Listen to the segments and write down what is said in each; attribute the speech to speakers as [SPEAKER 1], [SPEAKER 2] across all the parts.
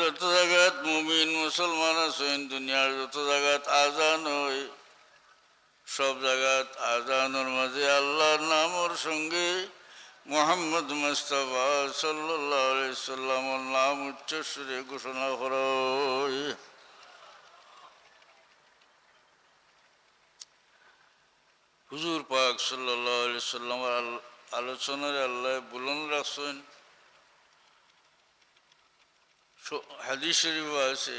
[SPEAKER 1] যত জায়গাত মুমিন মুসলমান আছেন, দুনিয়ার যত জায়গাত আজান হয়, সব জায়গাত আজানের মাঝে আল্লাহর নামের সঙ্গে মুহাম্মদ মুস্তাফা সাল্লাল্লাহু আলাইহি সাল্লামের নাম উচ্চ সুরে ঘোষণা করা হয়। হুজুর পাক সাল্লাল্লাহু আলাইহি সাল্লামের আলোচনায় আল্লাহ বুলন্দ রাখছেন। হাদিস শরীফ আছে,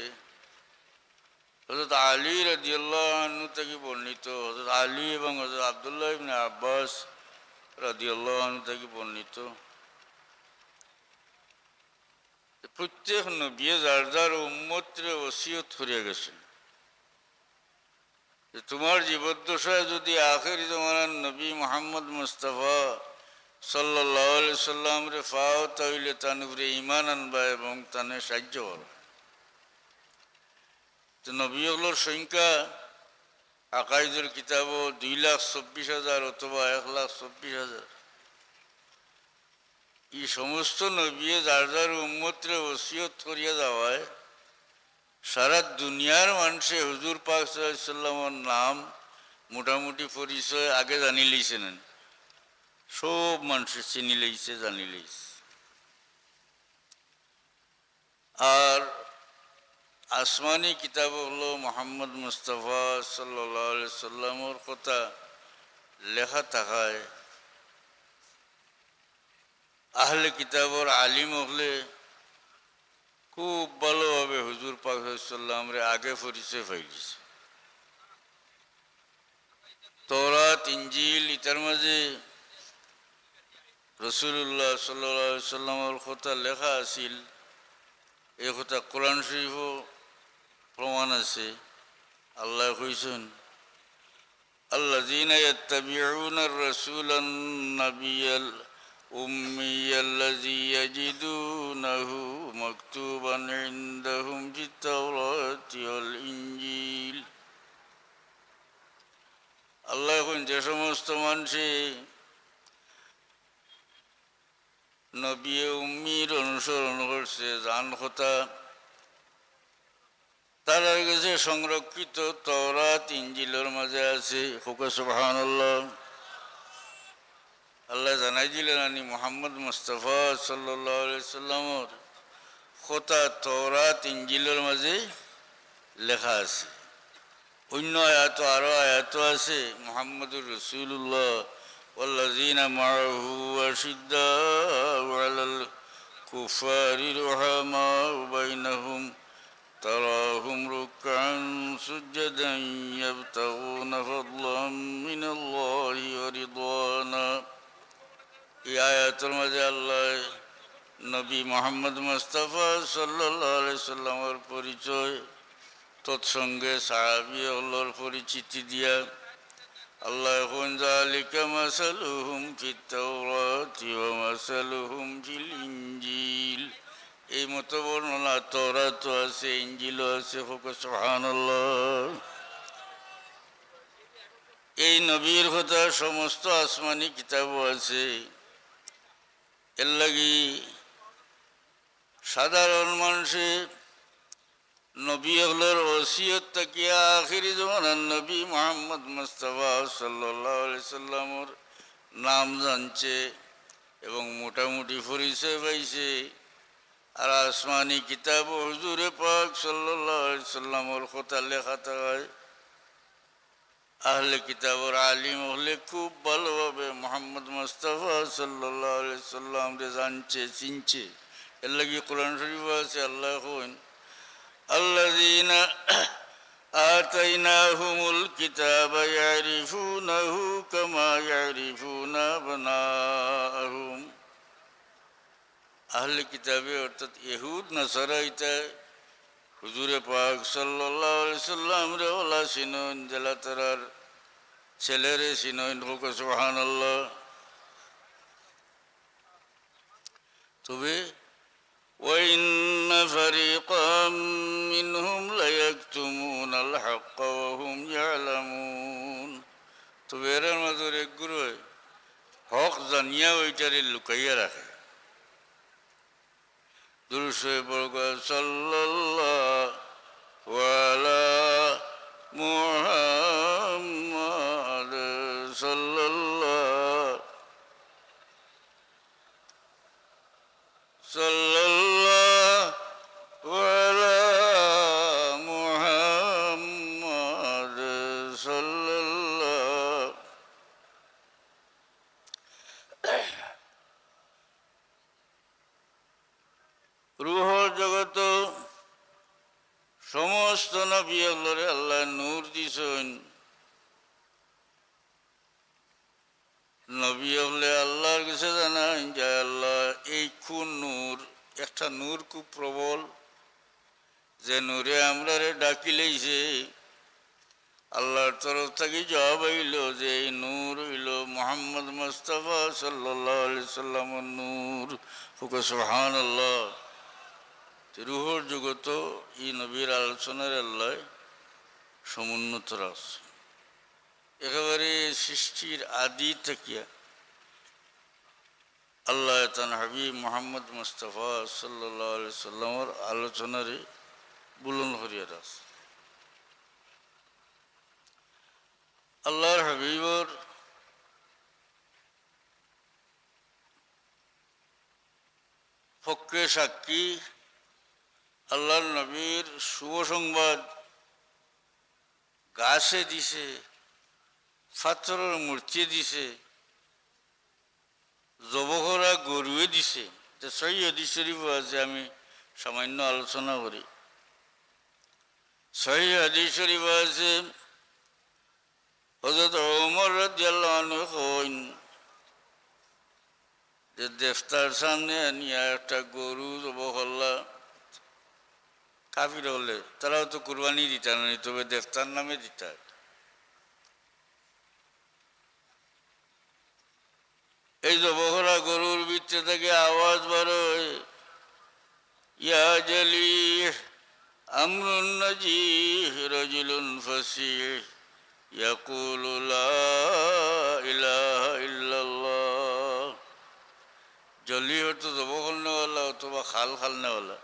[SPEAKER 1] হযরত আলী রাদিয়াল্লাহু আনহু থেকে বর্ণিত, হযরত আলী এবং হযরত আব্দুল্লাহ ইবনে আব্বাস রাদিয়াল্লাহু আনহু থেকে বর্ণিত, প্রত্যেক নবী যার যার উম্মতরে ওসিয়ত করিয়া গেছেন যে তোমার জীবদ্দশায় যদি আখেরি জমানার নবী মুহাম্মদ মুস্তাফা সাল্লাল্লাহু আলাইহি সাল্লাম রে পাও তাহলে তার উপরে ঈমান আনবা এবং তানে সাহায্য করবা। তো নবীগুলোর সংখ্যা আকাইদের কিতাবও 2,24,000 অথবা 1,24,000। এই সমস্ত নবী যার যার উম্মতরে ওসিয়ত করিয়া যাওয়ায় সারা দুনিয়ার মানুষে হুজুর পাক সাল্লাল্লাহু আলাইহি সাল্লামের নাম মোটামুটি পরিচয় আগে জানি লইছেন, সব মানুষের চিনি লইছে, জানি লইছে। আর আসমানি কিতাব হলো মুহাম্মদ মুস্তাফা সাল্লাল্লাহু আলাইহি সাল্লামের কথা লেখা থাকায় আহলে কিতাবর আলিম হলে খুব ভালোভাবে হুজুর পাক সাল্লাল্লাহু আলাইহি সাল্লামরে আগে পরিচয় পাইছে। তওরাত ইনজিল ইতার মাঝে রাসূলুল্লাহ সাল্লাল্লাহু আলাইহি সাল্লামের কথা লেখা আছিল, এই কথা কোরআন শরীফও প্রমাণ আছে। আল্লাহ কইছেন, আল্লাযীনা ইয়াত্তাবিউনা আর-রাসূলান নাবিয়াল উম্মিয়াল্লাযী ইয়াজিদুনাহু মাকতুবান ইনদাহুম ফিত-তাওরাতি ওয়াল ইনজিল। আল্লাহ এখন যে সমস্ত মানুষে নবী উম্মির অনুসরণ করছে, জান কথা তারা কাছে সংরক্ষিত তওরাত ইনজিলের মাঝে আছে। সুবহানাল্লাহ। আল্লাহ জানাই দিলেন আনি মুহাম্মদ মুস্তাফা সাল্লাল্লাহু আলাইহি সাল্লামের কথা তওরাত ইনজিলের মাঝে লেখা আছে। অন্য আয়াত আরো আয়াত আছে, মুহাম্মদুর রাসূলুল্লাহ ওয়াল্লাযীনা মাআহু আশিদ্দাউ আলাল কুফারি রুহামাউ বাইনাহুম তারাহুম রুকআন সুজদান ইয়াবতাগুনা ফাদলান মিনাল্লাহি ওয়া রিদওয়ানা। এই আয়াতের মাঝে আল্লাহ নবী মুহাম্মদ মুস্তাফা সাল্লাল্লাহু আলাইহি সাল্লামের পরিচয় তৎসঙ্গে সাহাবীগুলোর পরিচিতি দিয়া আল্লাহ এখন যালিকা মাসালুহুম ফিত-তাওরাতি ওয়া মাসালুহুম ফিল ইনজিল, এই মতো বর্ণনা তওরাতও আছে, ইনজিলও আছে। সুবহানাল্লাহ। এই নবীর কথা সমস্ত আসমানি কিতাবও আছে। এর লাগি সাধারণ মানুষের নবীগুলোর ওসিয়ত তাকিয়া আখিরি জমানার নবী মুহাম্মদ মুস্তাফা সাল্লাল্লাহু আলাইহি সাল্লামের নাম জানছে এবং মোটামুটি পরিচয় পাইছে। আর আসমানি কিতাব হুজুরে পাক সাল্লাল্লাহু আলাইহি সাল্লামের কথা লেখা থাকায় আহলে কিতাবর আলিম হলে খুব ভালোভাবে মুহাম্মদ মুস্তাফা সাল্লাল্লাহু আলাইহি সাল্লামরে জানছে, চিনছে। এর লাগি কোরআন শরীফ আছে, আল্লাহ কইন আল্লাযীনা আতাইনাহুমুল কিতাবা ইয়ারিফুনাহু কামা ইয়ারিফুনা আবনাআহুম। আহলে কিতাবে অর্থাৎ ইহুদ নাসারা ইতা হুজুরে পাক সাল্লাল্লাহু আলাইহি সাল্লাম রে ওলা চিনন, জেলা তারার ছেলেরে চিনন। সুবহানাল্লাহ। তবে وَإِنَّ فَرِيقًا مِّنْهُمْ لَيَكْتُمُونَ الْحَقَّ وَهُمْ يَعْلَمُونَ। তবে এর মাঝে এক গুরু হক জানিয়া ওইটারে লুকাইয়া রাখে। দুরূদ শরীফ পড়ো সাল্লাল্লাহু আলা মুহাম্মাদ সাল্লাল্লাহু আলা মুহাম্মাদ সাল্লাল্লাহু। রূহর জগত সমস্ত নবী আল্লাহরে আল্লাহ নূর দিছেন। নবী হলে আল্লাহর কাছে জানান যে আল্লাহ এই কোন নূর, একটা নূর খুব প্রবল, যে নূরে আমরা ডাকিলেইছে। আল্লাহর তরফ থেকে জবাব হইল যে এই নূর হইল মুহাম্মদ মুস্তাফা সাল্লাল্লাহু আলাইহি সাল্লামের নূর। সুবহানাল্লাহ। রূহর জগত এই নবীর আলোচনার আল্লাহ সমুন্নত আছে। একেবারে সৃষ্টির আদি থেকে আল্লাহ তান হাবিব মুহাম্মদ মুস্তাফা সাল্লাল্লাহু আলাইহি সাল্লামের আলোচনারে বুলন হরিয়ার আছে। আল্লাহর হাবিবর পক্ষে সাক্ষী আল্লাহর নবীর শুভ সংবাদ গাছে দিছে, পাথরের মূর্তি দিছে, জবহরা গরুয়ে দিছে। সহি হাদিস শরীফ আছে, আমি সামান্য আলোচনা করি। সহি হাদিস শরীফ আছে, হযরত ওমর রাদিয়াল্লাহু আনহু কইন যে দেফতার সামনে নিয়ে একটা গরু জবহ করলা। কাফির হলে তারাও তো কুরবানি দিতা না, তবে দেফতার নামে দিতা। এই জবহরা গরুর ভিতরে থেকে আওয়াজ বেরোয়, ইয়া জলিহ আমরুন নাজিহ রাজুলুন ফাসিহ ইয়াকুলু লা ইলাহা ইল্লাল্লাহ। জলিহ তো জবহ করনেওয়ালা অথবা খাল খালনেওয়ালা।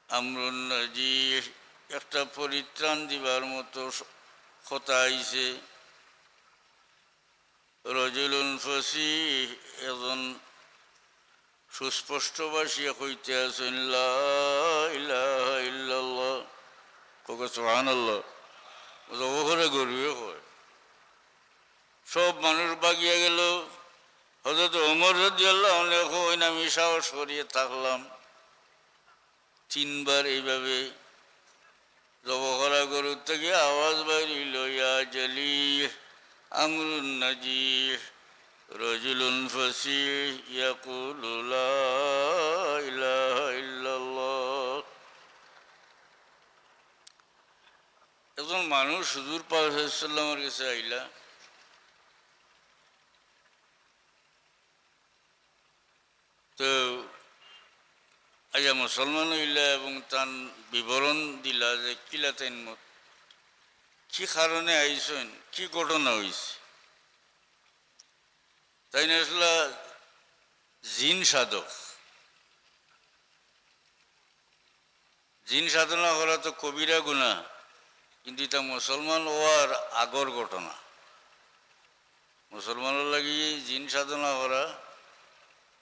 [SPEAKER 1] আমরুন নাজিহ একটা পরিত্রাণ দিবার মতো কথা আইছে। রজুলুন ফাসিহ এজন সুস্পষ্ট ভাষিয়া কইতে আছেন লা ইলাহা ইল্লাল্লাহ। সুবহানাল্লাহ। জবহরে গরুয়ে হয়। সব মানুষ বাগিয়া গেল। হযরত ওমর রাদিয়াল্লাহু আনহু কইন আমি সাহস করিয়ে থাকলাম। তিনবার এইভাবে জবহরা গরুর থেকে আওয়াজ বাইরিল, ইয়া জলিহ আমরুন নাজিহ রাজুলুন ফাসিহ ইয়াকুলু লা ইলাহা ইল্লাল্লাহ। একজন মানুষ হুজুর পাক সাল্লাল্লাহু আলাইহি ওয়াসাল্লামের কাছে আইলা, তো আইয়া মুসলমান হইলা এবং তার বিবরণ দিলা যে কিলা তাইন মত, কি কারণে আইসেন, কি ঘটনা হয়েছে। তাই না আসলে জিন সাধক। জিন সাধনা করা তো কবিরা গুনাহ, কিন্তু এটা মুসলমান হওয়ার আগর ঘটনা। মুসলমানের লাগি জিন সাধনা করা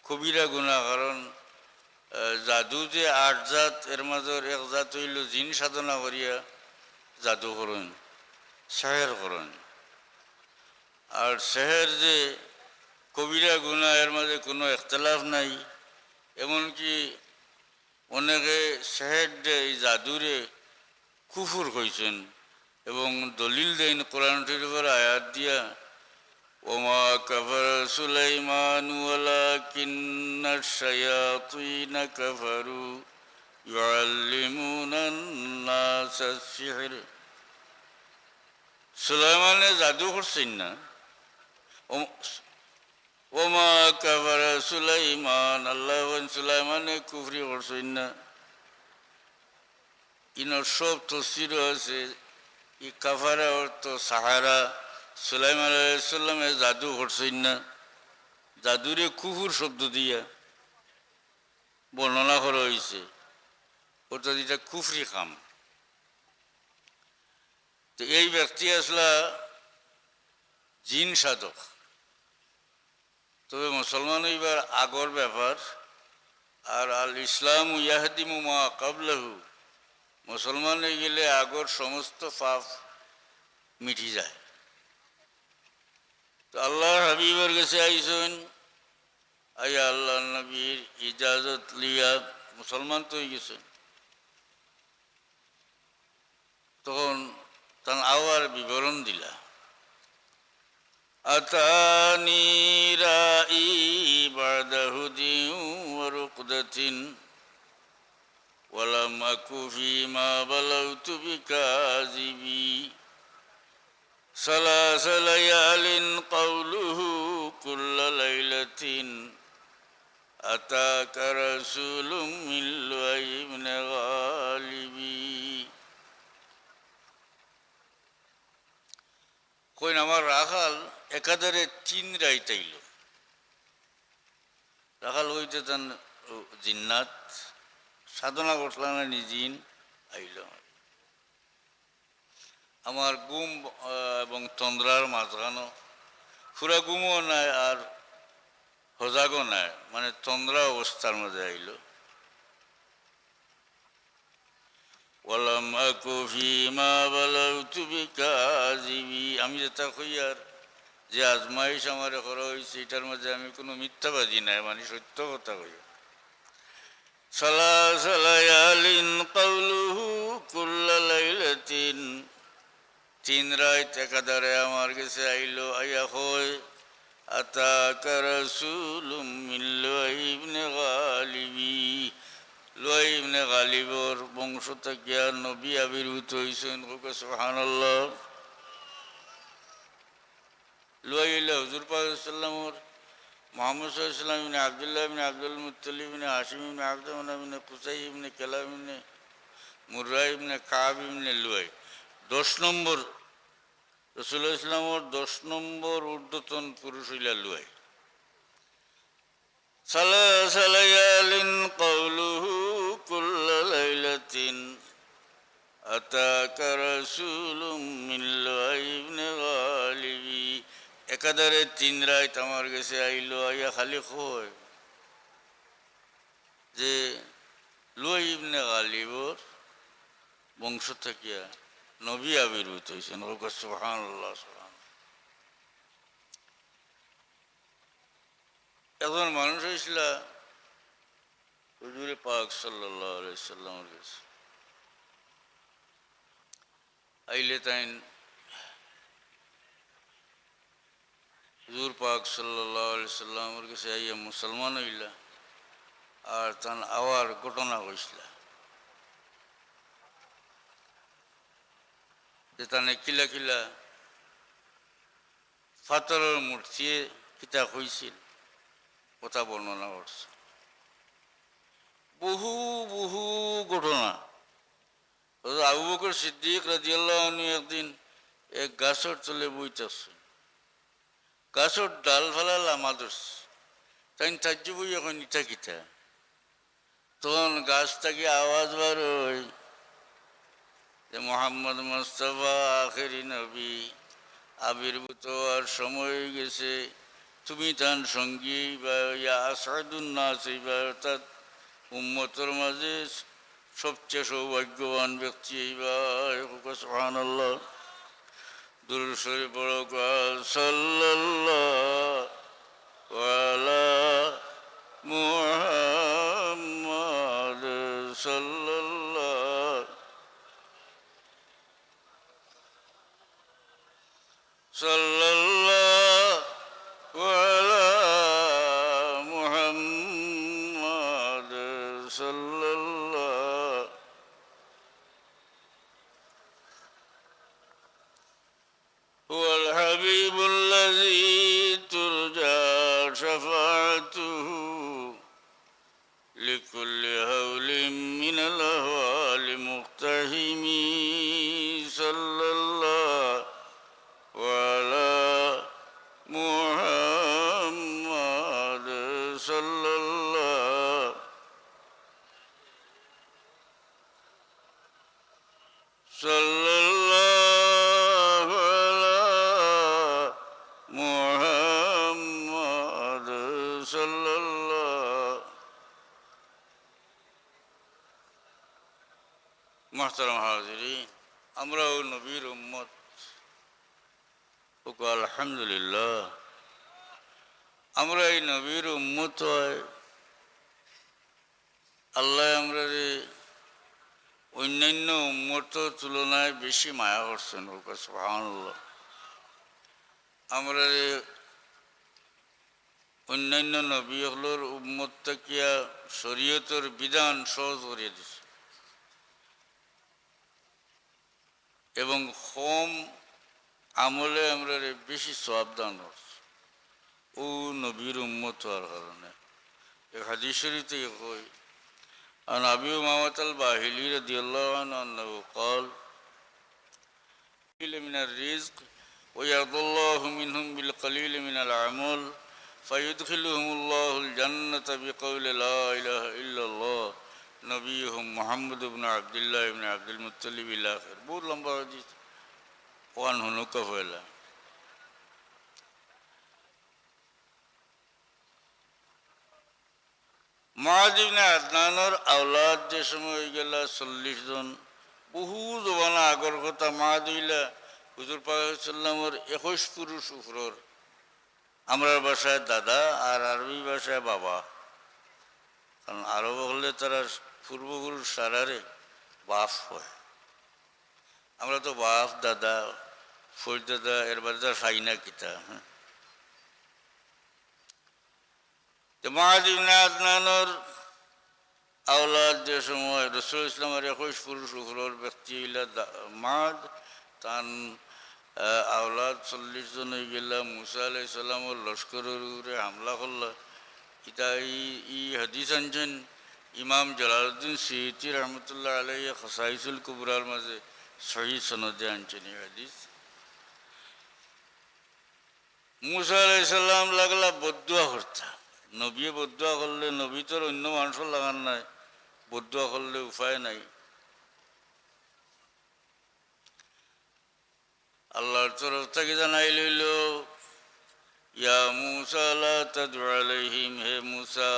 [SPEAKER 1] কবিরা গুনাহ। কারণ জাদু যে ৮ জাত, এর মাঝের এক জাত হইল জিন সাধনা করিয়া জাদু করেন, সেহের করেন। আর সেহের যে কবিরা গুনাহ, এর মাঝে কোনো ইখতিলাফ নাই। এমনকি অনেকে সেহের এই জাদুরে কুফুর কইছেন এবং দলিল দেন কোরআন শরীফের আয়াত দিয়া, ওমা কাফারা সুলাইমানু ওয়ালাকিন্নাশ শায়াতিনা কাফারু ইউআল্লিমুনান নাসাস সিহর। সুলাইমানে জাদু করছেন না। ওমা কাফারা সুলাইমান, আল্লাহ সুলাইমানে কুফরি করছেন না। ইনার সব তফসির আছে। ই কাফারা অর্থ সাহারা। সুলাইমান আলাইহিস সালামে জাদু করছেন না, জাদুরে কুফুর শব্দ দিয়া। বর্ণনা করা হয়েছে, অর্থাৎ এটা কুফরি কাম। তো এই ব্যক্তি আসলা জিন সাধক। তবে মুসলমান হইবার আগর ব্যাপার, আর আল ইসলাম ইয়াহদিমু মা কাবলাহু, মুসলমান হয়ে গেলে আগর সমস্ত পাপ মিটি যায়। তো আল্লাহর হাবিবের কাছে আইসেন, আইয়া আল্লাহ নবীর ইজাজত লিয়া মুসলমান তো হয়ে গেছেন। তখন তার আওয়ার বিবরণ দিলা, আতানি রাই বাদা হুদিন ওয়া রুকদাতিন ওয়ালাম আকু ফীমা বালাগতু বিকাযিবি সালাসা লায়ালিন কাওলুহু কুল্লা লাইলাতিন আতাকা রাসূলুম মিন লুআইবিন গালিবি। কইন আমার রাখাল একাধারে 3 রাইত আইল। রাখাল হইতে তান জিন্নাত সাধনা করলাম জিন আইল। আমার গুম এবং তন্দ্রার মাঝখানো পুরা গুমও নাই আর হজাগও নাই, মানে তন্দ্রা অবস্থার মধ্যে আইল। ওয়ালাম আকু ফীমা বালাগতু বিকাযিবি, আমি যেটা কই আর যে আজমাইশ আমার করা হয়েছে এটার মধ্যে আমি কোনো মিথ্যাবাদী নাই, মানে সত্য কথা কই। সালাসা লায়ালিন কাওলুহু কুল্লা লাইলাতিন, 3 রাত একাধারে আমার কাছে আইলো, আইয়া কয় আতাকা রাসূলুম মিন লুআইবিন গালিবি, লুআই ইবনে গালিবর বংশ থেকে নবী আবির্ভূত হয়েছেন। সুবহানাল্লাহ। লুআই হইল হুজুর পাক সাল্লাল্লাহু মুহাম্মদ সাল্লাল্লাহু আলাইহি ওয়াসাল্লাম ইবনে আব্দুল্লাহ ইবনে আব্দুল মুত্তালিব ইবনে হাশিম ইবনে আব্দ মানাফ ইবনে কুসাই ইবনে কিলাব ইবনে মুররা ইবনে কাব ইবনে লুআই। 10 নম্বর রাসূলুল্লাহ ইসলামর 10 নম্বর ঊর্ধ্বতন পুরুষ হইলা লুআই। সালাসা লায়ালিন কাওলুহু কুল্লা লাইলাতিন আতাকা রাসূলুম মিন লুআইবিন গালিবি, একাধারে 3 রাত আমার কাছে আইলো, আইয়া খালি কয় যে লুআই ইবনে গালিবর বংশ থাকিয়া নবী আবির্ভূত হয়েছেন। সুবহানাল্লাহ সুবহানাল্লাহ। একজন মানুষ হয়েছিল হুজুরে পাক সাল্লাল্লাহু আলাইহি সাল্লামের কাছে আইলে, তাইন হুজুর পাক সাল্লাল্লাহু আলাইহি সাল্লামের কাছে আইয়া মুসলমান হইলা, আর তান আওয়ার ঘটনা কইসলা যে তানে কিলা কিলা পাথরের মূর্তি কিতা হয়েছিল, কথা বর্ণনা করছে। বহু বহু ঘটনা। আবু বকর সিদ্দিক রাদিয়াল্লাহু আনহু একদিন এক গাছের তলে বইতেছে, গাছের ডাল ফালা লামা ধরছে, তাই তাজ্য বই এখন ইটা কিতা। তখন গাছ থেকে আওয়াজ বার হয় যে মোহাম্মদ মুস্তাফা আখেরি নবী আবির্ভূত হওয়ার সময় হয়ে গেছে, তুমি তার সঙ্গী বা আসাদুন নাস, অর্থাৎ উম্মতের মাঝে সবচেয়ে সৌভাগ্যবান ব্যক্তি এইবার। সুবহানাল্লাহ। দুরূদ শরীফ পড়ো, সাল্লাল্লাহু আলা মুহাম্মাদ সাল্লাল্লাহু আলা মুহাম্মাদ সাল্লাল্লাহু। হুয়াল হাবিবুল্লাযী তুরজা শাফাআতুহু লিকুল্লি হাওলিন মিনাল আহওয়ালি মুক্তাহিমি সাল্লাল্লাহু আলা মুহাম্মাদ সাল্লাল্লাহু। সাল্লাল্লাহু আলা মুহাম্মাদ সাল্লাল্লাহু। মুহতারাম হাজিরিন, আমরাও নবীর উম্মত। আলহামদুলিল্লাহ, আমরা এই নবীর উম্মত হয়। আল্লাহ আমরা অন্যান্য উম্মতের তুলনায় বেশি মায়া করছেন। সুবহানাল্লাহ। আমরা অন্যান্য নবী হলোর উম্মত তাকিয়া শরীয়তের বিধান সহজ করিয়ে দিছে এবং কম আমলে আমরা বেশি সাবধান হচ্ছে ও নবীর উম্মত হওয়ার কারণে। এক হাদিস শরীফে কই, عن أبي أمامة الباهلي رضي الله عنه أنه قال قليل من الرزق ويرضى الله منهم بالقليل من العمل فيدخلهم الله الجنة بقول لا إله إلا الله نبيهم محمد بن عبد الله بن عبد المطلب إلى آخر. বহুত লম্বা হাদিস। وعنه نكفل মুআয ইবনে আদনানের আওলাদ যে সময় হয়ে গেল 40 জন, বহু জমানা আগর কথা। মুআয হইলা হুজুর পাক সাল্লামের 21 পুরুষ উপরর। আমরা ভাষায় দাদা আর আরবি ভাষায় বাবা, কারণ আরব হলে তারা পূর্বপুরুষ সারারে বাপ হয়। আমরা তো বাপ দাদা ফৌজ দাদা এর বাদে খাই না কিতা। হ্যাঁ, মুআয ইবনে আদনানের আওলাদ যে সময় রাসূল ইসলামের 21 পুরুষ উপরর ব্যক্তি হইলা মুআয, তান আওলাদ 40 জন হয়ে গেল। মুসা আলাইহিস সালামের লস্করের উপরে হামলা করলা। এটা এই হাদিস আনছেন ইমাম জালালউদ্দিন সিয়ুতি রহমতুল্লাহ আলাইহি খাসাইসুল কুবরার মাঝে সহিহ সনদে আনছেন এই হাদিস। মুসা আলাইহিস সালাম লাগলা বদদুয়া করতা। নবী বদদুয়া করলে, নবী তোর অন্য মানুষের লাগান নাই, বদদুয়া করলে উপায় নাই। আল্লাহর তরফ থেকে জানাই লইল, ইয়া মুসা লা তাদউ আলাইহিম, হে মুসা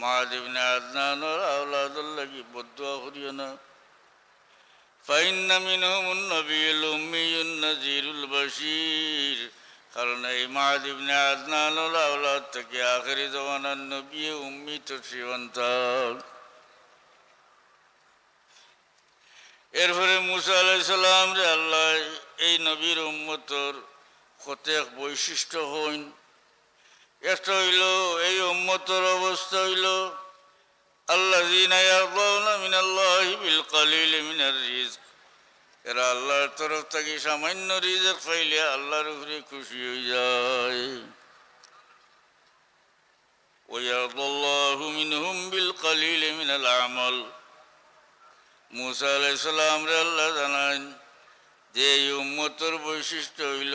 [SPEAKER 1] মুআয ইবনে আদনানের আওলাদের লাগি বদদুয়া করিও না। ফাইন্না মিনহুমুন নবিয়্যুল উম্মিয়্যুন নাযীরুল বাশীর, কারণ এই মুআয ইবনে আদনানের আওলাদ থেকে আখিরি জামানার নবী উম্মি তশরিফান্ত। এরপরে মুসা আলাইহিস সালাম রে আল্লাহ এই নবীর উম্মতর কতক বৈশিষ্ট্য হইন। একটা হইল, এই উম্মতর অবস্থা হইল আল্লাযীনা ইয়ারদাউনা মিনাল্লাহি বিল কলিলি মিনার রিজক, এরা আল্লাহর তরফ থেকে সামান্য রিজক পাইলে আল্লাহর উপরে খুশি হয়ে যায়। ওয়ায়ারদাল্লাহু মিনহুম বিল কলিলি মিনাল আমাল, মুসা আলাইহিস সালাম রে আল্লাহ জানান যে এই উম্মতের বৈশিষ্ট্য হইল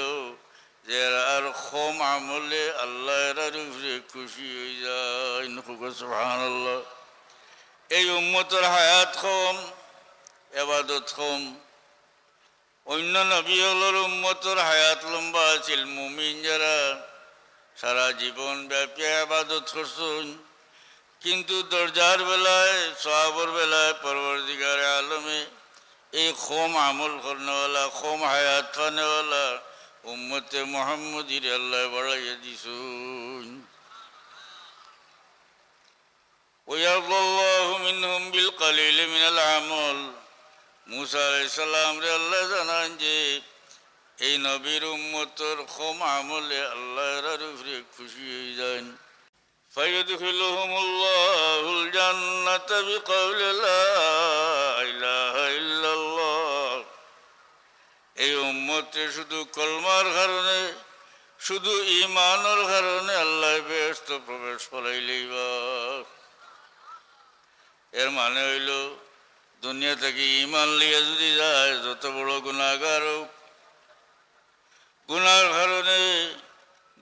[SPEAKER 1] যে আর কম আমলে আল্লাহ এর উপরে খুশি হয়ে যায়। সুবহানাল্লাহ। এই উম্মতের হায়াত কম, ইবাদত কম। অন্য নবী হলোর উম্মতের হায়াত লম্বা আছিল। মুমিন যারা সারা জীবন ব্যাপী ইবাদত করছেন, কিন্তু দরজার বেলায় সওয়াবের বেলায় পরবর্তীকার আলমে এই কম আমল করনেওয়ালা, কম হায়াত পানেওয়ালা উম্মতে মুহাম্মদীর আল্লাহ বাড়াইয়া দিছুন। ওয়ায়ারদাল্লাহু মিনহুম বিল কলিলি মিনাল আমল, মুসা আলাইহিস সালাম রে আল্লাহ জানান যে এই নবীর উম্মতের কম আমলে আল্লাহ এর উপরে খুশি হয়ে যান। ফায়ুদখিলুহুমুল্লাহুল জান্নাতা বিকাউলি লা ইলাহা ইল্লাল্লাহ, এই উম্মতে শুধু কলমার কারণে, শুধু ঈমানের কারণে আল্লাহ বেহেশত প্রবেশ করাইলেই বা। এর মানে হইল দুনিয়া থেকে ঈমান লিয়া যদি যায়, যত বড় গুনাহগার হোক, গুনার কারণে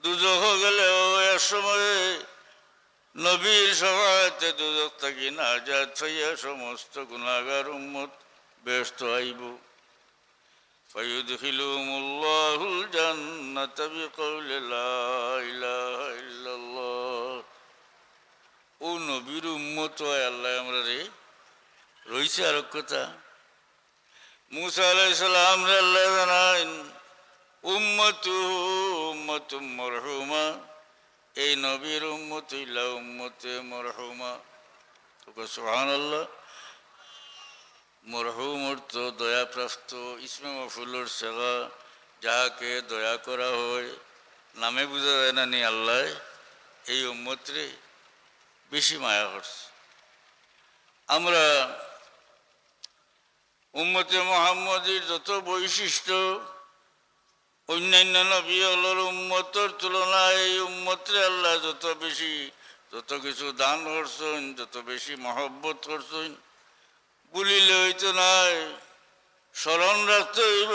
[SPEAKER 1] দুজখ গেলেও এক সময়ে নবীর সহায়তে দুজখ থাকি নাজাত হইয়া সমস্ত গুনাহগার উম্মত বেহেশত আইব। ফায়ুদখিলুহুমুল্লাহুল জান্নাতা বিকাউলি লা ইলাহা ইল্লাল্লাহ। ও নবীর উম্মত হয় আল্লাহ আমরা রে রইছে আর কথা। মুসা আলাইহিস সালাম রে আল্লাহ জানাইন উম্মতুম মারহুমা, এই নবীর উম্মত হইলা উম্মতে মারহুমা। সুবহানাল্লাহ। মরহুম অর্থ দয়াপ্রাপ্ত, ইসমে মফুলুর সেবা, যাহাকে দয়া করা হয়। নামে বোঝা যায় না নি আল্লাহ এই উম্মতরে বেশি মায়া করছে। আমরা উম্মতে মুহাম্মদের যত বৈশিষ্ট্য অন্যান্য নবী আল্লাহর উম্মতের তুলনায় এই উম্মতরে আল্লাহ যত কিছু দান করছেন, যত বেশি মহব্বত করছেন, বলিলে হইতো নাই, স্মরণ রাখতে হইব।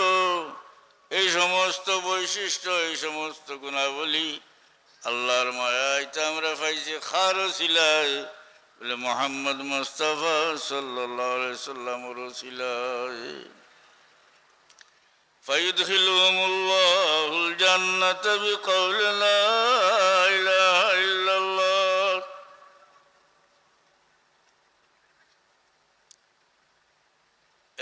[SPEAKER 1] এই সমস্ত বৈশিষ্ট্য, এই সমস্ত গুণাবলী আল্লাহর মায়াইতে আমরা পাইছি খার ছিলায় বলে মোহাম্মদ মুস্তাফা সাল্লাল্লাহু আলাইহি সাল্লামের ওসিলায়। ফায়ুদখিলুহুমুল্লাহুল জান্নাতা বিকাউলি লা ইলাহা ইল্লাল্লাহ।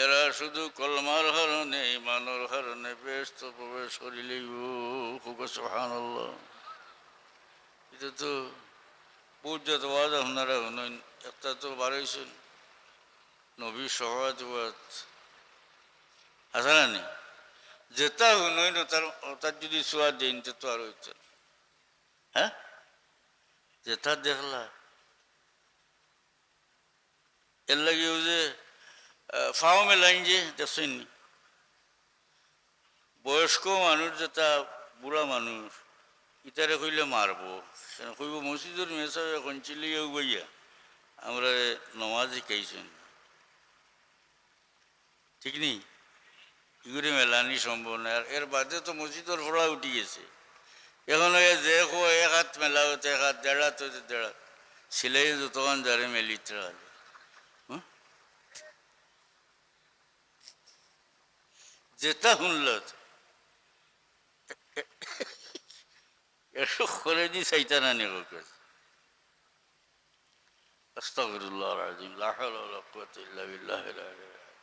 [SPEAKER 1] এরা শুধু কলমার কারণে, ইমানের কারণে বেহেশত প্রবেশ করিলেই সুবহানাল্লাহ। এটা তো পূজ্যত ওয়াজ আপনারা শুনেন, একটা তো বাড়াইছেন নবী সহায়ত ওয়াজ আসা না, যেটা শুনেন তার যদি সোয়া দিন তো আর হইত। হ্যাঁ, যেটা দেখলা এর লাগে যে ফাও মেলাইন যে দেখছেন, বয়স্ক মানুষ যেটা বুড়া মানুষ ইতারে কইলে মারবো, কইব মসজিদের মেসাবে এখন চিলিয়েও বইয়া আমরা নমাজ শিখাইছেন, ঠিক নেই, এগুলি মেলানি সম্ভব নয়। আর এর বাদে তো মসজিদের ফোড়া উঠি গেছে, এখন যে এক হাত মেলা হতে এক হাত, দেড় হাত হতে দেড় হাত, সিলাই যতক্ষণ যারে মেলিতে হলে যেটা শুনল এসব করে দি চাইতা না নিয়ে আস্তাগফিরুল্লাহল আযীম, লা হাওলা ওয়ালা কুওয়াতা ইল্লা বিল্লাহিল আলিয়্যিল আযীম।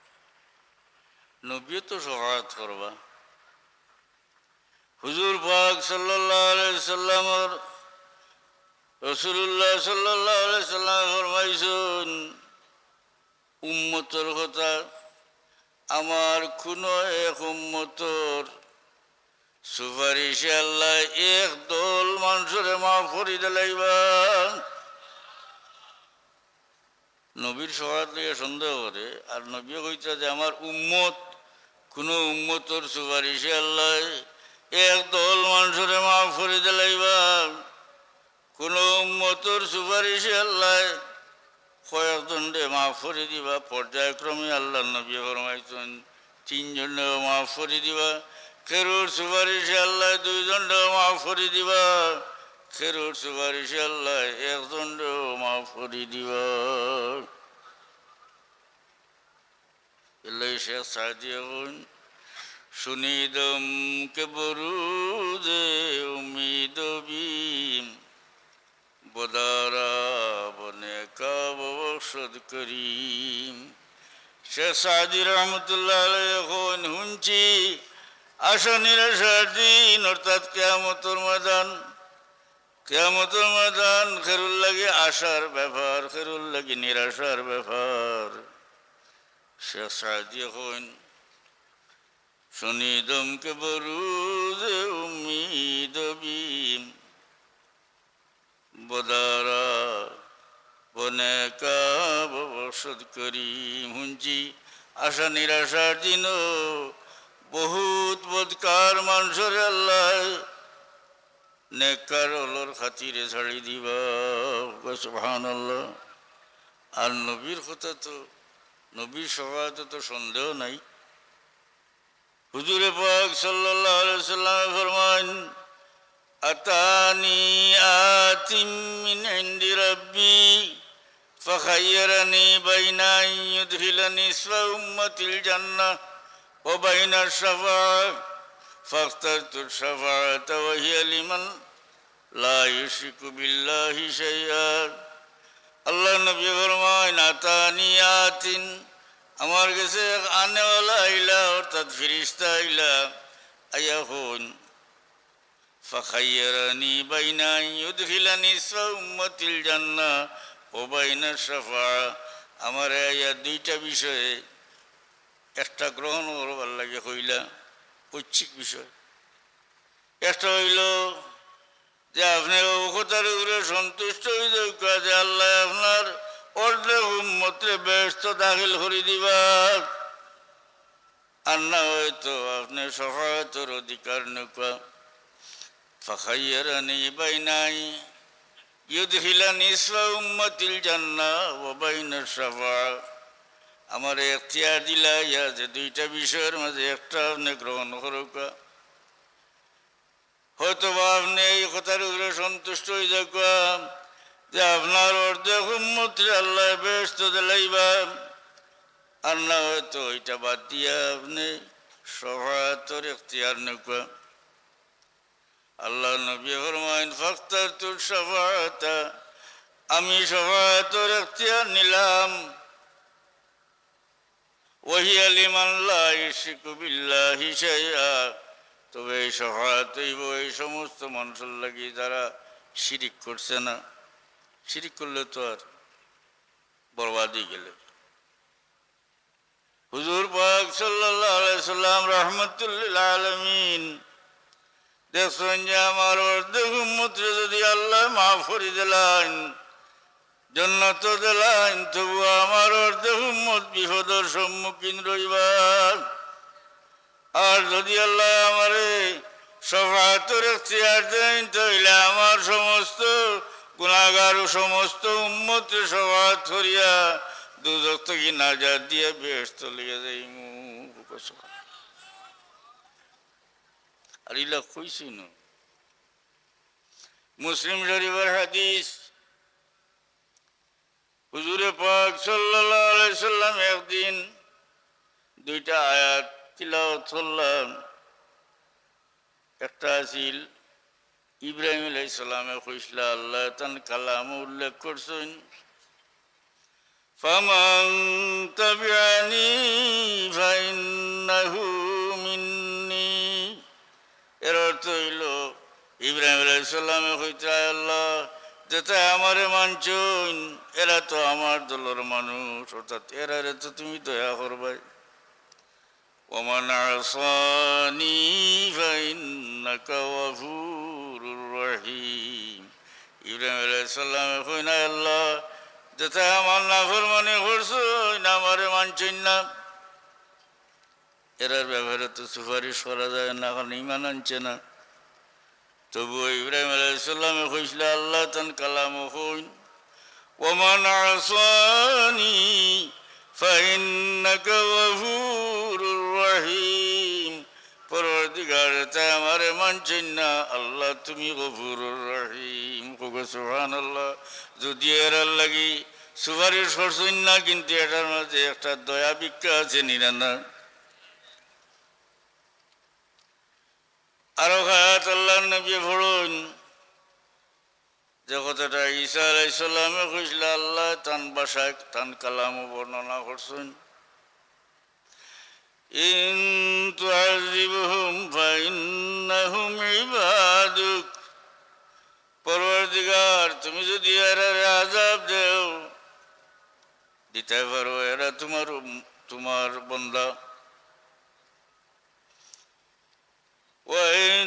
[SPEAKER 1] নবী তো সহায়ত করবা। হুজুর পাক সাল্লাল্লাহু আলাইহি সাল্লাম রাসূলুল্লাহ সাল্লাল্লাহু আলাইহি সাল্লাম ফরমাইছেন উম্মতের কথা, আমার কোন এক উম্মতর সুপারিশে আল্লাহ এক দল মানুষের মাফ করে দিলাইবা। নবীর সহায়ত লিয়ে সন্দেহ করে, আর নবী কইতা যে আমার উম্মত, কোন উম্মতর সুপারিশে আল্লাহ এক দল মানুষের মাফ করে দিলাইবা, কোন উম্মতর সুপারিশে আল্লাহ কয়েকজনরে মাফ করে দিবা। পর্যায়ক্রমে আল্লাহ নবী ফরমাইছেন তিনজনেও মাফ করে দিবা। খেরুর সুপারিশে আল্লাহ দুইজনেও মাফ করে দিবা, খেরুর সুপারিশে আল্লাহ একজনেও মাফ করে দিবা। এলাই শেখ সাদি এখন সুনিদম কে বরুদে উম্মীদ বিম বদারা বনে কাবসদ করিম। শেখ সাদি রহমতুল্লাহ আলাইহি এখন হুঁচি আশা নিরাশার দিন, অর্থাৎ কিয়ামতের ময়দান। কিয়ামতের ময়দান খেরুল লাগে আশার ব্যাপার, খেরুল লাগে নিরাশার ব্যাপার। শেখ সাদি এখন সুনিদম কে বরুদে উম্মীদ বিম বদারা বনে কাবসদ করিম। হুঁচি আশা নিরাশার দিন বহুত বদকার মানুষের আল্লাহ নেককার হলোর খাতিরে ছাড়ি দিবা। সুবহানাল্লাহ। আর নবীর কথা তো, নবীর সহায়ত তো সন্দেহ নাই। হুজুরে পাক সাল্লাল্লাহু আলাইহি সাল্লাম ফরমান আতানি আতিম মিন ইনদি রাব্বি فخيرني بين أن يدخل نصف أمتي الجنة وبين الشفاعة فاخترت الشفاعة وهي لمن لا يشرك بالله شيئا আল্লাহ নবী ফরমায় নাতানিয়াতিন আমার কাছে এক আনেওয়ালা আইলা অর্থাৎ ফিরিস্তা আইলা আইয়া হন ফাখাইয়ারানি বাইনা ইউদখিলানি নিসফা উম্মতিল জান্নাহ ও বাইনা শাফাআ আমার আইয়া দুইটা বিষয়ে একটা গ্রহণ করবার লাগে হইলা ঐচ্ছিক বিষয়। একটা হইল যে আপনি ওখতার উপরে সন্তুষ্ট হয়ে যাওয়া যে আল্লাহ আপনার অর্ধেক উম্মতরে বেহেশত দাখিল করে দিবা, আর না হয়তো আপনি শাফাআতের অধিকার নৌকা। ফাখাইয়ারানি বাইনা ইউদখিলা নিসফা উম্মতিল জান্নাহ ওয়া বাইনা শাফাআ আমার এখতিয়ার দিলা ইয়া যে দুইটা বিষয়ের মাঝে একটা আপনি গ্রহণ করুকা। হয়তো বা আপনি এই কথার উপরে সন্তুষ্ট হয়ে যাওয়া যে আপনার অর্ধেক উম্মতরে আল্লাহ বেহেশত দিলাইবা, আর না হয়তো ওইটা বাদ দিয়া আপনি শাফাআতের এখতিয়ার নৌকা। আল্লাহ নবী ফরমায়েন ফাখতারতুশ শাফাআতা আমি শাফাআতের এখতিয়ার নিলাম। ওয়াহিয়া লিমান লা ইউশরিকু বিল্লাহি শাইআ তবে এই শাফাআত হইব এই সমস্ত মানুষের লাগি যারা শিরিক করছে না। শিরিক করলে তো আর বরবাদি গেলে। হুজুর পাক সাল্লাল্লাহু আলাইহি সাল্লাম রাহমাতুল লিল আলামিন দেখছেন যে আমার অর্ধেক উম্মতরে যদি আল্লাহ মাফ করে দিলেন, জান্নাত দিলেন, তবু আমার অর্ধেক উম্মত বিপদের সম্মুখীন রইবা। আর যদি আল্লাহ আমারে শাফাআতের এখতিয়ার দেন তাহলে আমার সমস্ত গুনাহগার ও সমস্ত উম্মতরে শাফাআত করিয়া দুজক থেকে নাজাত দিয়া বেহেশত লিয়ে যাইমু। আর ইলা কইছি না মুসলিম শরীফের হাদিস। হুজুরে পাক সাল্লাল্লাহু আলাইহি সাল্লাম একদিন দুইটা আয়াত তিলাওয়াত করলেন। একটা আছিল ইব্রাহিম আলাইহিস সালামে কইসলা আল্লাহ তান কালাম উল্লেখ করছেন ফামান তাবিআনি ফাইন্নাহু মিন্নি। এর অর্থ হইল ইব্রাহিম আলাইহিস সালামে কইতা আল্লাহ যেটা আমারে মানছুন এরা তো আমার দলের মানুষ, অর্থাৎ এরারে তো তুমি দয়া করবাই। ওমান আসানি ফাইন্নাকা গফুরুর রহিম। ইব্রাহিম আলাইহিস সালামে কইন আল্লাহ যেটা আমার নাফরমানি করছুন আমারে মানছুন না, এরার ব্যাপারে তো সুপারিশ করা যায় না, এখন ঈমান আনছে না। তবুও ইব্রাহিম আলাইহিস সালামে কইছিল আল্লাহ তান কালাম হইন ওমান আসানি ফাইন্নাকা গফুরুর রহিম। পরবর্তীকার তাই আমারে মানছেন না, আল্লাহ তুমি গফুরুর রহিম। সুবহানাল্লাহ। যদি এরার লাগি সুপারিশ করছেন না, কিন্তু এটার মাঝে একটা দয়া ভিক্ষা আছে নিরানা। আরো খায়াত আল্লাহ নবী পড়ুন যে কথাটা ঈসা আলাইহিস সালামে কইছিল আল্লাহ তান ভাষায় তান কালাম বর্ণনা করছেন ইন তুআযিবহুম ফাইন্নাহুম ইবাদুক। পরওয়ারদিগার তুমি যদি এরা আযাব দেও দিতে পারো, এরা তোমার বান্দা। وإن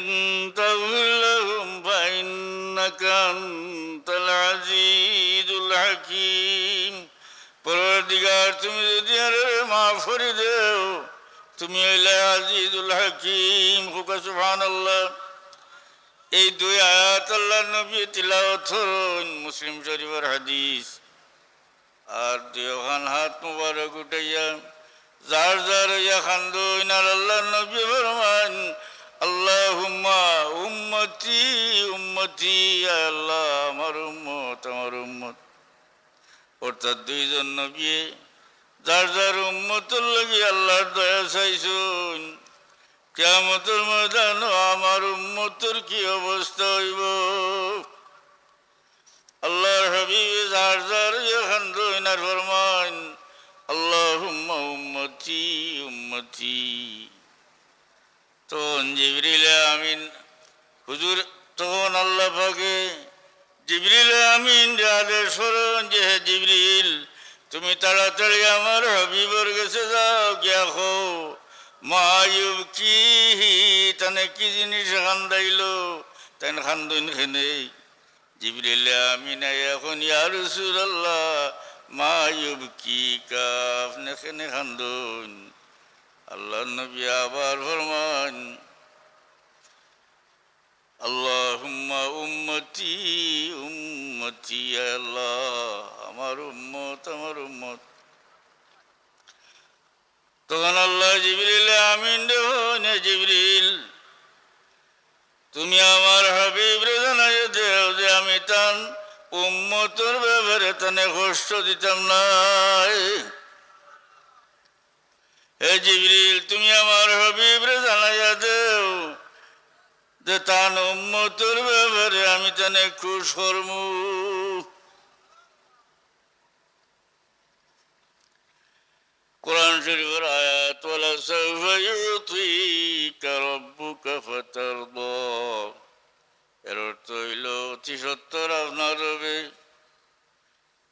[SPEAKER 1] تغفر لهم فإنك أنت العزيز الحكيم। পরওয়ারদিগার তুমি যদি মাফ করে দেও তুমি হইলে আজিজুল হাকিম। সুবহানাল্লাহ। এই দুই আয়াত আল্লাহ নবী তিলাওয়াত করেন, মুসলিম শরীফের হাদিস। আর দুইখান হাত মুবারক উঠাইয়া যার যার ইয়া খান্দুন আর আল্লাহ নবী ফরমান আল্লাহুম্মা উম্মতি উম্মতি, আল্লাহ আমার উম্মত আমার উম্মত। অর্থাৎ দুইজন নবী যার যার উম্মতের লাগি আল্লাহর দয়া চাইছুন। কিয়ামতের ময়দান আমার উম্মতের কি অবস্থা হইব? আল্লাহর হাবিব যার যার যখন দইনার ফরমান আল্লাহুম্মা উম্মতি উম্মতি। তখন জিবরিল আমিন হুজুর, তখন আল্লাহ পাকে জিবরিল আমিন আদেশ করেন যে হে জিবরিল, তুমি তাড়াতাড়ি আমার হাবিবর কাছে যাও, গিয়া খো মায়ুব কি তানে কি জিনিস খান্দাইল, তাই খান্দুন খেনে। জিবরিল আমিন এখন ইয়া রাসূলুল্লাহ মায়ুব কি কা আপনি খেনে খান্দুন। আল্লাহ নবী আবার ফরমান আল্লাহুম্মা উম্মতি উম্মতি, আল্লাহ আমার উম্মত আমার উম্মত। তখন আল্লাহ জিবরিল আমিন দেখুন, জিবরিল তুমি আমার হাবিব রে জানাই দেও যে আমি তান উম্মতর ব্যাপারে তানে কষ্ট দিতাম না। হে জিবরিল তুমি আমার হাবিব রে জানাইয়া দেও যে তান উম্মতর ব্যাপারে আমি তানে খুশ করমু। কোরআন শরীফের আয়াত ওয়ালা সাউফা ইউতিকা রাব্বুকা ফাতারদা, এর অর্থ হইল অতি সত্তর আপনার রবে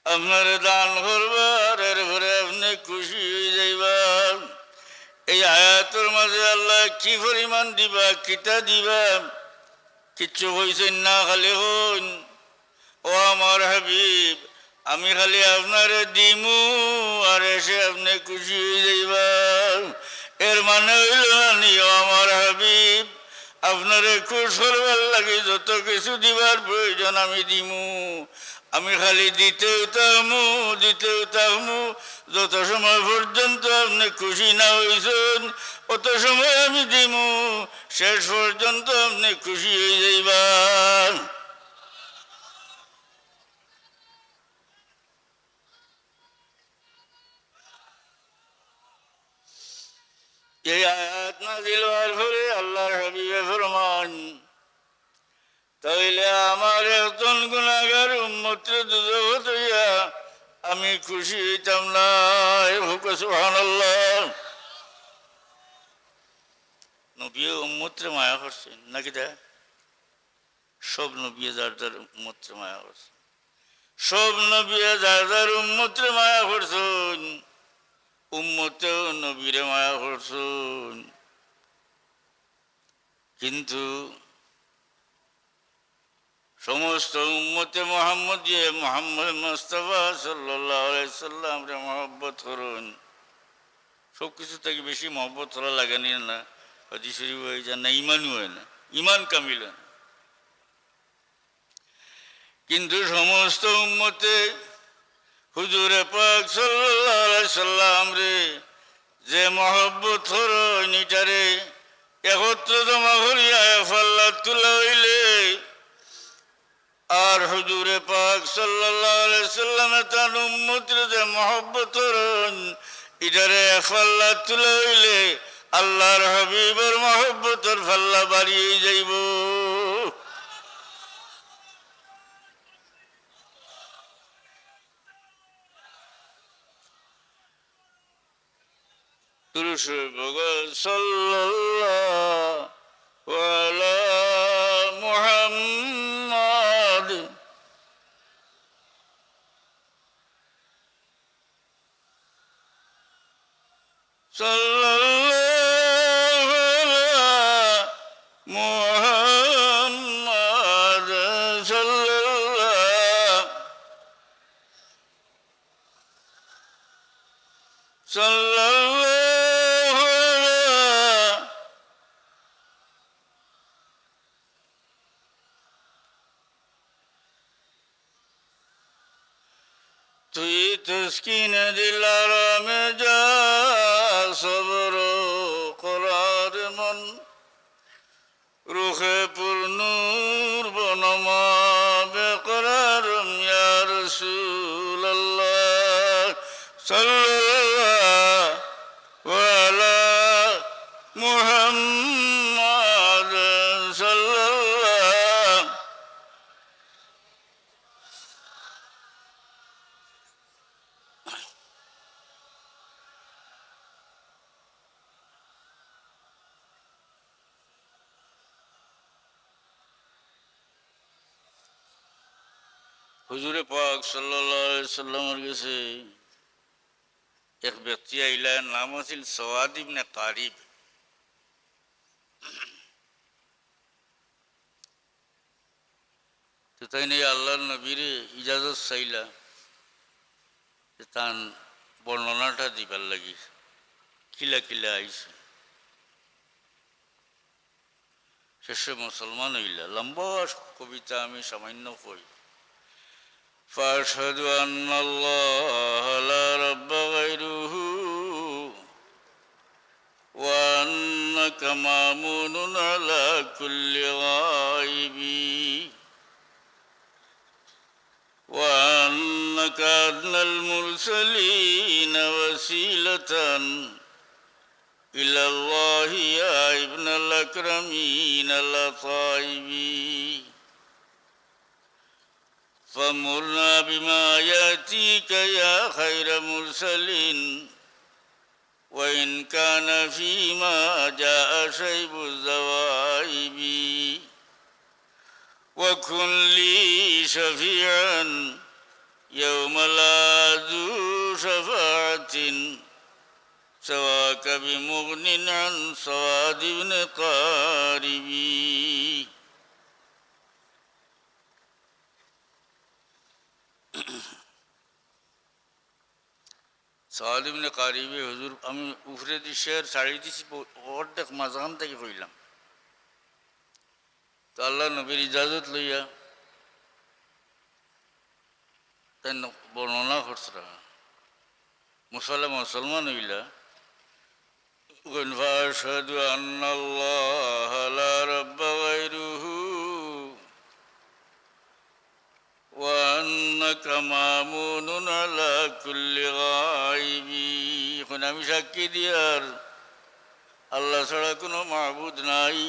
[SPEAKER 1] আপনার দান করবার, এরপরে আপনি খুশি হয়ে যাইবা। এই আয়াতের মাঝে আল্লাহ কি পরিমাণ দিবা কিতা দিবা কিচ্ছু কইছেন না, খালি হন ও আমার হাবিব আমি খালি আপনারে দিমু আর এসে আপনি খুশি হয়ে যাইবা। এর মানে হইল না ও আমার হাবিব আপনারে খুশ করবার লাগে যত কিছু দিবার প্রয়োজন আমি দিমু, আমি খালি দিতেও থাকমু যত সময় পর্যন্ত আপনি খুশি না হইছেন অত সময় আমি দিমু, শেষ পর্যন্ত আপনি খুশি হয়ে যাইবা। এই আয়াত নাযিল হওয়ার পরে আল্লাহর হাবিবে ফরমান তাইলে আমার একজন গুনাহগার উম্মতের দুজক হইয়া আমি খুশি হইতাম না। সুবহানাল্লাহ। নবী উম্মতের মায়া করছেন নাকি? দা সব নবী যার যার উম্মতের মায়া করছেন, সব নবী যার যার উম্মতের মায়া করছেন, উম্মতেও নবীরে মায়া করছেন। কিন্তু সমস্ত উম্মতে মোহাম্মদ যে মোহাম্মদ মুস্তাফা সাল্লাল্লাহু আলাইহি সাল্লাম রে মহব্বত করুন। সব কিছু থেকে বেশি মহব্বত করা লাগেনি না, হাদিস শরীফ হয়ে যায় না, ইমানই হয় না, ইমান কামিল হয় না। কিন্তু সমস্ত উম্মতে হুজুরে পাক সাল্লাল্লাহু আলাইহি সাল্লাম রে যে মহব্বত করুন, এটারে একত্র জমা করিয়া ফাল্লা তুলা হইলে আর হুজুরে পাক সাল্লাল্লাহু আলাইহি সাল্লামে তার উম্মতের যে মহব্বত করুন, এটারে ফাল্লা তুলা হইলে আল্লাহর হাবিবের মহব্বতের ফাল্লা বাড়িয়ে যাইব। পুরুষ ভগবান সাল্লাল্লাহু আলা মুহাম্মদ সাল্লাল্লাহু আলা মুহাম্মদ সাল্লাল্লাহু আলা। তুই তসকিন দিলার মে যা সবর করার মন রুখে পূর্ণুর বনমা বেকরার ইয়া রাসূলুল্লাহ। সাল্লাল্লাহু আলা মুহাম্মাদ সাল্লাল্লাহু। হুজুরে পাক সাল্লাল্লাহু আলাইহি সাল্লামের কাছে এক ব্যক্তি আইলেন, নাম আছিল সওয়াদ ইবনে কারিব। তো তাই নিয়ে আল্লাহর নবীর ইজাজত চাইলা তান বর্ণনাটা দিবার লাগি। কিলা কিলা আইছে, শেষে মুসলমান হইলা। লম্বা কবিতা আমি সামান্য কই। فأشهد أن الله لا رب غيره وأنك مأمون على كل غائب وأنك أدنى المرسلين وسيلة إلى الله يا ابن الأكرمين الأطيبين فمرنا بما يأتيك يا خير مرسل وإن كان فيما جاء شيب الزوائب وكن لي شفيعا يوم لا ذو شفاعة سواك بمغن عن صواد بن قارب। সওয়াদ ইবনে কারিবে হুজুর, আমি উপরে দি শের ছাড়ি দিছি, অর্ধেক মাঝখান থেকে কইলাম। তো আল্লাহ নবীর ইজাজত লইয়া তাই বর্ণনা করছিল। মুসলমান হইলা। فأشهد أن الله لا رب غيره وأنك مأمون على كل غائب। এখন আমি সাক্ষী দিয়ার আল্লাহ ছাড়া কোনো মাবুদ নাই,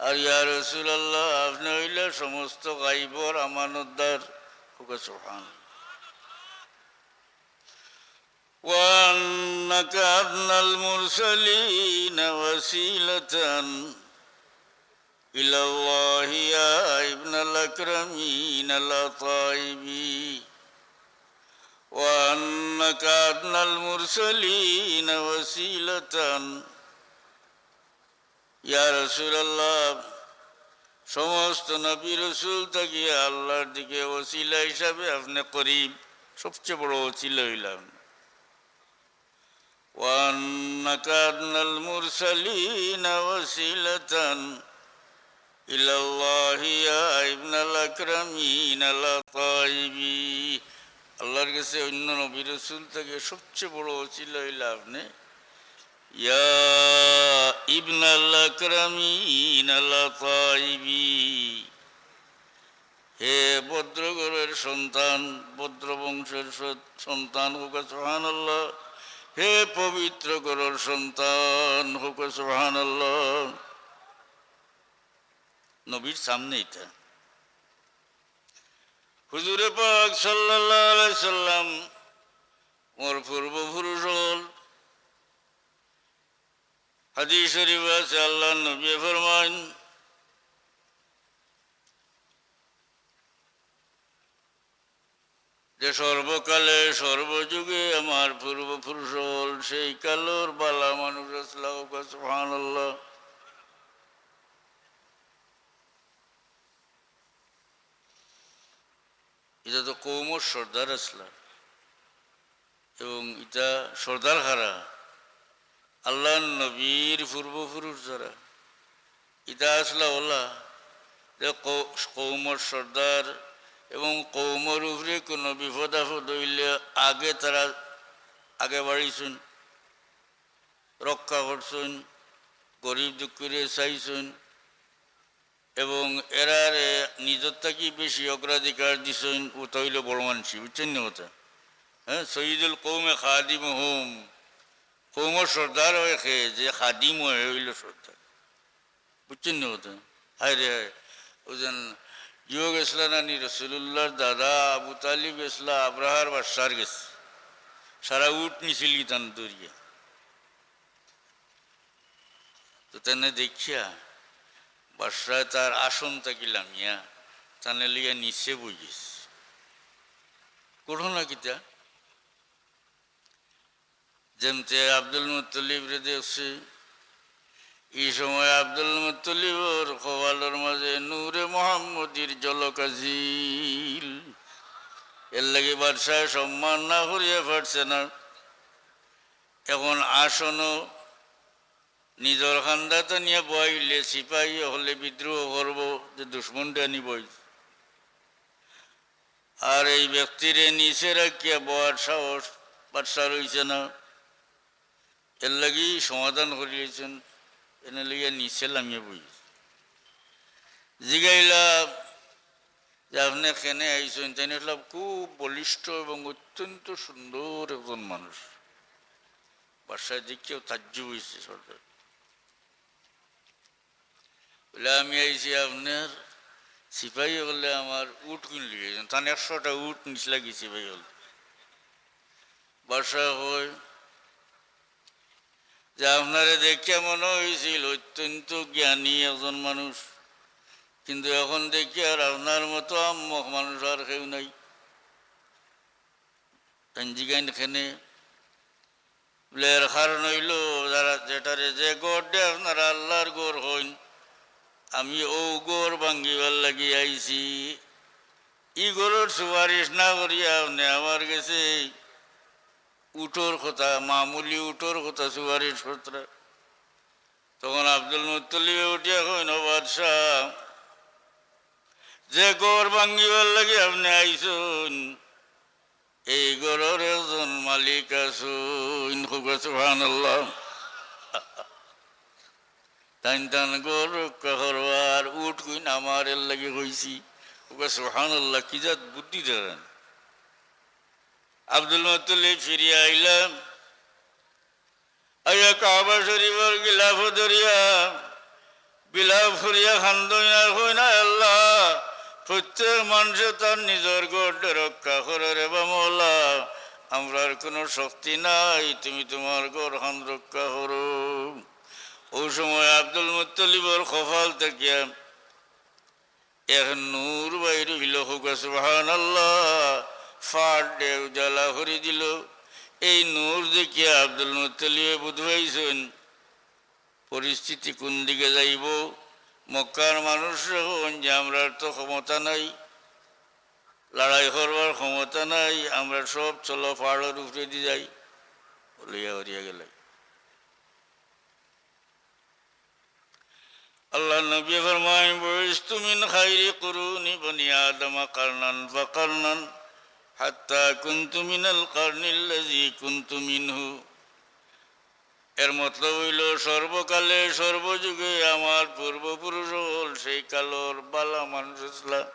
[SPEAKER 1] আর ইয়া রাসূলুল্লাহ আপনি হইলে সমস্ত গাইবর আমানতদার। সুবহান। وأنك أدنى المرسلين وسيلة إلى الله يا ابن الأكرمين الأطيبين وأنك أدنى المرسلين وسيلة يا رسول الله সমস্ত নবী রসুল থেকে আল্লাহর দিকে ওসিলা হিসাবে আপনি করিব, সবচেয়ে বড় ওসিলা হইলাম। وأنك أدنى المرسلين وسيلة إلى الله يا ابن الأكرمين الأطيبين। আল্লাহর কাছে অন্য নবী রসুল থেকে সবচেয়ে বড় ওসিলা হইলা আপনি। ইয়া ইবনাল আকরামিন আল-তাইবিন, হে ভদ্রঘরের সন্তান, ভদ্র বংশের সন্তান, হোক সুবহানাল্লাহ। হে পবিত্র ঘরের সন্তান, হোক সুবহানাল্লাহ। নবীর সামনে এটা হুজুরে পাক সাল্লাল্লাহু আলাইহি সাল্লাম মোর পূর্বপুরুষ হল। হাদিস শরীফ আছে, আল্লাহ নবী ফরমান, যে সর্বকালে সর্বযুগে আমার পূর্বপুরুষ হল, সেই কালোর বালা মানুষ আসলা। সুবহানাল্লাহ। এটা তো কৌমর সর্দার আসলা, এবং এটা সর্দার হারা আল্লাহ নবীর পূর্বপুরুষ যারা, এটা আসলা ওলা যে কৌমর সর্দার, এবং কৌমর উপরে কোনো বিপদ আপদ হইলে আগে তারা আগে বাড়িছেন, রক্ষা করছেন, গরিব দুঃখীরে চাইছেন, এবং এরারে নিজের থাকি বেশি অগ্রাধিকার দিছেন। ওটা হইলে বড় মানসি, বুঝছেন না? ওটা হ্যাঁ, সঈদুল কৌমে খাদিম হোম, কৌম সর্দার হয়ে খেয়ে যে খাদিম হয়ে হইল সর্দার, বুঝছেন না ওটা? হায় রে হায়, ওজন ইয়ে গেছিলা নানি রসুল্লাহর দাদা আবু তালিব গেছিলা আব্রাহার বাসার গেছে, সারা উঠ নিছিল তান দরিয়ে। তো তেনে দেখিয়া বাসায় তার আসন থাকিলাম ইয়া তানে লিয়া নিচে বুঝিস ঘটনা কিতা যেমতে আব্দুল মুত্তলিব রে দেখছে। এই সময় আব্দুল মুত্তলিবর খোয়ালোর মাঝে নূরে মোহাম্মদীর জলকাজিল, এর লাগে বাদশাহ সম্মান না করিয়া পারছে না। এখন আসনও নিজের খান্দাতে নিয়ে বইলে সিপাহী হলে বিদ্রোহ করব, যে দুশ্মনটা নিবই। আর এই ব্যক্তিরে নিচে রাখিয়া বয়ার সাহস বাদশাহ রয়েছে না, এর লাগি সমাধান করিয়েছেন। এনে লিগে নিচে নামিয়ে বই জিগাইলা যে আপনি কেনে আইসেন। তিনি খুব বলিষ্ঠ এবং অত্যন্ত সুন্দর একজন মানুষ। বাসায় দেখিও তাজ্জুব হয়েছে সর্দার। বলে আমি আইছি আপনার সিপাহী বললে আমার উট কিনলি গেছেন, তার 100টা উট নিচ লাগি সিপাহী হল। বাসা হয় যে আপনারে দেখিয়া মনে হয়েছিল অত্যন্ত জ্ঞানী একজন মানুষ, কিন্তু এখন দেখি আর আপনার মতো আম্মক মানুষ আর কেউ নাই। জিগাইন খেনে বলে এর কারণ হইল যারা যেটারে যে গড় দে আপনারা আল্লাহর গড় হইন, আমি ও গড় ভাঙ্গিবার লাগি আইছি। ই গড়ের সুপারিশ না করিয়া আপনি আমার গেছে উটোর কথা, মামুলি উটোর কথা সুপারিশ করতে। তখন আব্দুল মুত্তলিবে উঠিয়া কইন, বাদশাহ যে গড় ভাঙ্গিবার লাগে আপনি আইসুন, এই গড়ের একজন মালিক আসুন। সুবহানাল্লাহ। টান টান গড় রক্ষা করবার উঠ কইন আমার এর লাগে হইছি। সুবহানাল্লাহ, কি জাত বুদ্ধি ধরেন। আব্দুল মুত্তলিব ফিরিয়া আইলাম, আইয়া কাবা শরীফের গিলাফ ধরিয়া বিলাপ করিয়া খান্দইনার কইনা, আল্লাহ প্রত্যেক মানুষে তার নিজের গড় রক্ষা করে রে বা মৌলা, আমরার কোনো শক্তি নাই, তুমি তোমার গড় খান রক্ষা করো। ওই সময় আব্দুল মুত্তলিবর কপাল থেকে এক নূর বাইর হইল। সুবহানাল্লাহ, ফাট দে উজালা করে দিল। এই নূর দেখিয়া আব্দুল মুত্তলিবে বুঝাইছেন পরিস্থিতি কোন দিকে যাইব। মক্কার মানুষ যে আমরা তো ক্ষমতা নাই, লড়াই করবার ক্ষমতা নাই, আমরা সব চলো পাহাড়ের উপরে দিয়ে যাই। বলিয়া হরিয়া গেলে আল্লাহ নবী ফরমায়, বুইস্তু মিন খাইরি কুরুনি বনি আদম কারনান ফাকারনান হাত্তা কুনতু মিনাল কারনিল্লাযী কুনতু মিনহু। এর মতলব হইল সর্বকালে সর্বযুগে আমার পূর্বপুরুষ হল সেই কালোর বালা মানুষ ইসলাম।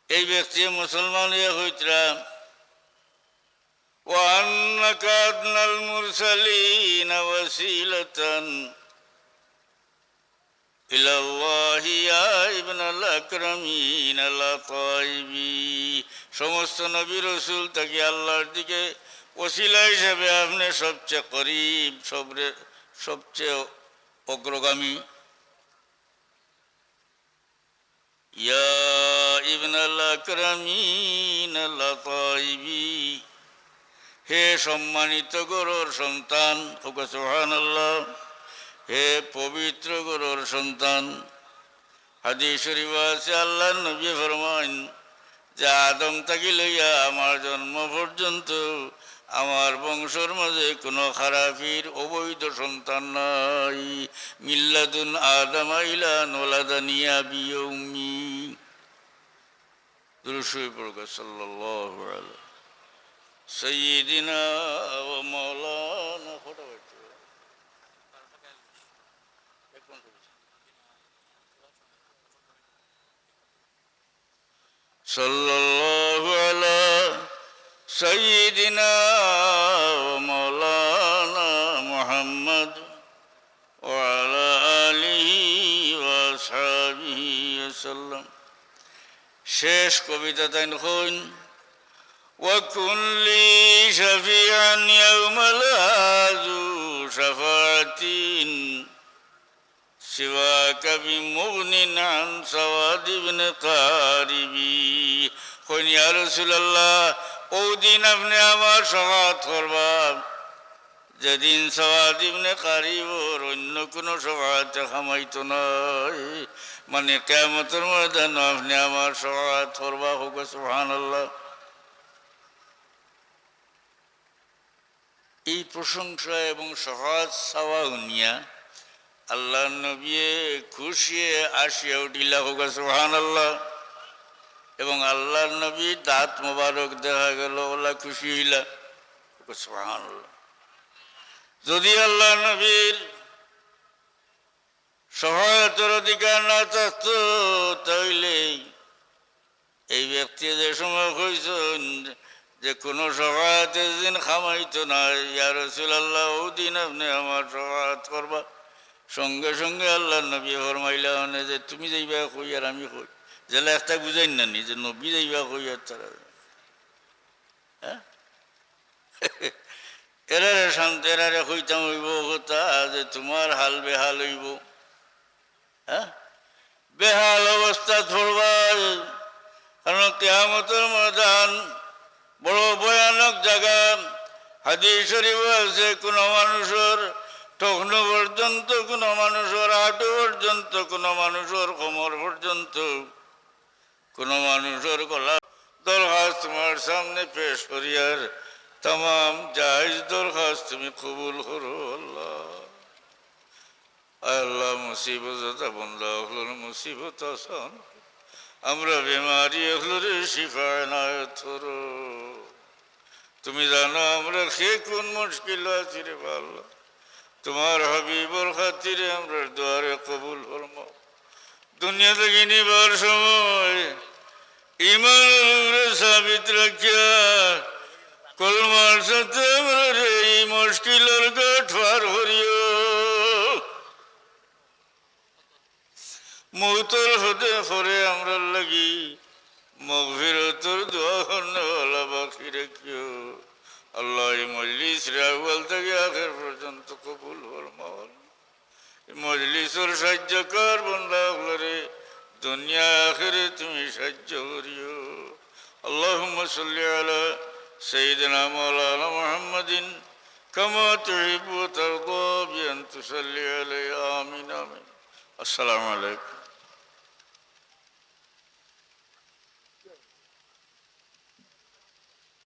[SPEAKER 1] এই ব্যক্তি মুসলমান হইতরা وأنك أدنى المرسلين وسيلة إلى الله يا ابن الأكرمين الطيبين। সমস্ত নবী রসুল তাকে আল্লাহর দিকে ওসিলা হিসেবে আপনি সবচেয়ে করিব, সবচেয়ে অগ্রগামী। ইয়া ইবনাল আকরামিন আল তাইবিন, হে সম্মানিত গরুর সন্তান। সুবহানাল্লাহ, হে পবিত্র গরুর সন্তান। হাদিস শরীফ আছে আল্লাহ নবী ফরমান যে আদম থাকি লইয়া আমার জন্ম পর্যন্ত আমার বংশের মাঝে কোনো খারাপির অবৈধ সন্তান নাই। মিল্লাদুন আদম ইলা নোলাদানি আবি ওয়া উম্মি। দুরূদ শরীফ পড়ুন সাল্লাল্লাহু আলাইহি সৈয়দিনা ও মৌলানা সাল্লাল্লাহু আলা সাইয়্যিদিনা ওয়া মাওলানা মুহাম্মদ ওয়া আলা আলিহি ওয়া আসহাবিহি ওয়াসাল্লাম। শেষ কবিতা তাইন কইন وكن لي شفيعا يوم لا ذو شفاعة سواك بمغن عن سواد بن قاربي কইন ইয়া রাসূলুল্লাহ ওই দিন আপনি আমার শফাআত করবেন যেদিন সওয়াদ ইবনে কারিবর অন্য কোনো শফাআতে খামাইতো নাই, মানে কিয়ামতের ময়দানে আপনি আমার শফাআত করবা। হোক সুবহানাল্লাহ। এই প্রশংসা এবং শফাআত চাওয়া উনিয়া আল্লাহ নবী খুশি আসিয়া উঠিলা। হোক সুবহানাল্লাহ। এবং আল্লাহ নবী দাঁত মোবারক দেখা গেল, ওলা খুশি হইলা। হোক সুবহানাল্লাহ। যদি আল্লাহ নবীর শফাআতের অধিকার না থাকত তাইলে এই ব্যক্তি যে সময় কইছেন যে কোনো শফাআতের দিন খামাইতো না, ইয়া রাসূলুল্লাহ ওই দিন আপনি আমার শফাআত করবা। সঙ্গে সঙ্গে আল্লাহ নবী ফরমাইলা যে তুমি যাইবা কই আর আমি কই, জেলা একটা বুঝাই না নি যে নবী যাইবা কই আর তারা। হ্যাঁ, এরারে শান্ত, এরারে কইতাম হইব কথা যে তোমার হাল বেহাল হইব। হ্যাঁ, বেহাল অবস্থা ধরবা, কারণ কিয়ামতের ময়দান বড় ভয়ানক জায়গা। হাদিস শরীফ আছে কোনো মানুষের টখন পর্যন্ত, কোনো মানুষের হাঁটু পর্যন্ত, কোনো মানুষের কোমর পর্যন্ত, কোনো মানুষের গলা দরখাস্ত তোমার সামনে পেশ করিয়ার तमाम जायज दरखास्त তুমি কবুল করো আল্লাহ। আল্লাহ মুসিবত দাতা বন্দা হলোর মুসিবত আসান, আমরা বেমারি হলোর শিফা এনায়েত করো। তুমি জানো আমরা কে কোন মুশকিল আছি রে আল্লাহ, তোমার হাবিবর খাতিরে আমরা দুয়ারে কবুল ফরমাও। দুনিয়া থেকে নিবার সময় ঈমান সাবিত রাখিয়া কলমার সাথে এই মুশকিলের গাঁট পার করিও। মৌতের হতে পরে আমরা লাগি মাগফিরাতের দোয়া করনেওয়ালা বাকি রাখিও আল্লাহ। এই মজলিস আউয়াল থেকে আখির পর্যন্ত কবুল ফরমাও। মজলিসের সাহায্যকার বান্দা হলরে দুনিয়া আখিরে তুমি সাহায্য করিও। আল্লাহুম্মা সাল্লি আলা سيدنا مولانا محمد كما تحب وترضى بأن تصلي عليه آمين آمين। السلام عليكم।